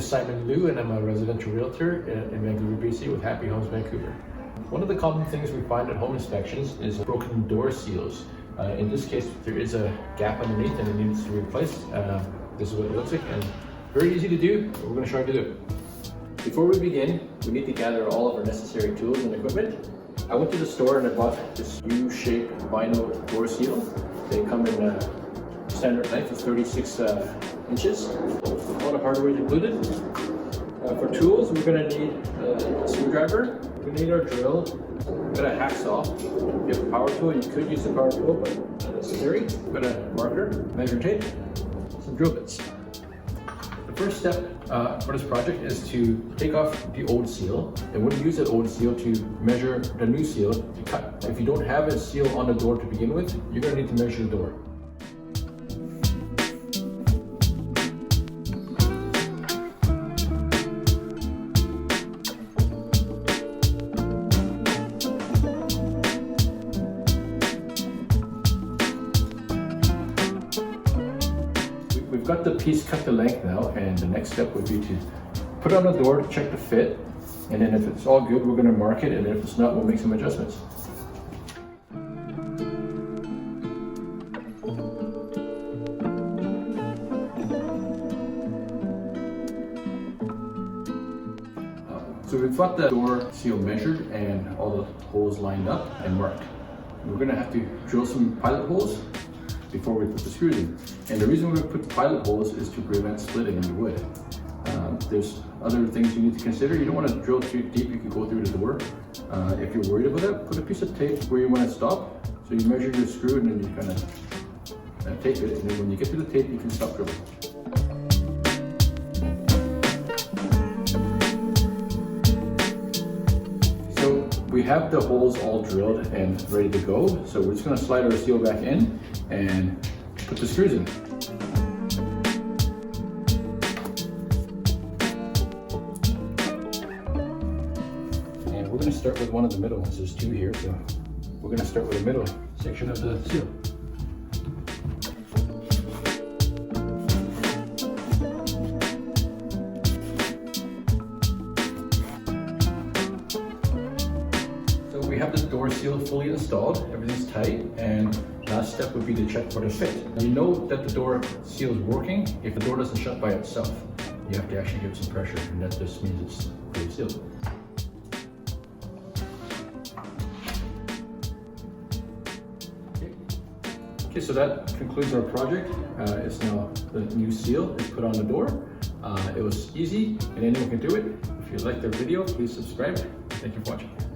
is Simon Liu, and I'm a residential realtor in Vancouver, BC with Happy Homes Vancouver. One of the common things we find at home inspections is broken door seals. In this case, there is a gap underneath and it needs to be replaced. This is what it looks like, and very easy to do. We're going to try to do it. Before we begin, we need to gather all of our necessary tools and equipment. I went to the store and I bought this U-shaped vinyl door seal. They come in a standard length of 36 inches. A lot of hardware is included. For tools, we're going to need a screwdriver. We're going to need our drill. We've got a hacksaw. If you have a power tool, you could use the power tool, but not necessary. We've got a marker, measuring tape, some drill bits. The first step for this project is to take off the old seal, and we'll use that old seal to measure the new seal to cut. If you don't have a seal on the door to begin with, you're going to need to measure the door. We've got the piece cut to length now, and the next step would be to put it on the door to check the fit, and then if it's all good, we're going to mark it, and if it's not, we'll make some adjustments. So we've got the door seal measured and all the holes lined up and marked. We're going to have to drill some pilot holes before we put the screws in. And the reason we put pilot holes is to prevent splitting in the wood. There's other things you need to consider. You don't want to drill too deep, you can go through the door. If you're worried about that, put a piece of tape where you want to stop. So you measure your screw and then you kind of tape it, and then when you get to the tape, you can stop drilling. So we have the holes all drilled and ready to go. So we're just going to slide our seal back in and put the screws in. And we're going to start with one of the middle ones. There's two here, so we're going to start with the middle section of the seal. So we have the door seal fully installed, everything's tight, and last step would be to check for the fit. You know that the door seal is working if the door doesn't shut by itself. You have to actually give some pressure, and that just means it's fully sealed. Okay, so that concludes our project. It's now the new seal is put on the door. It was easy, and anyone can do it. If you liked the video, please subscribe. Thank you for watching.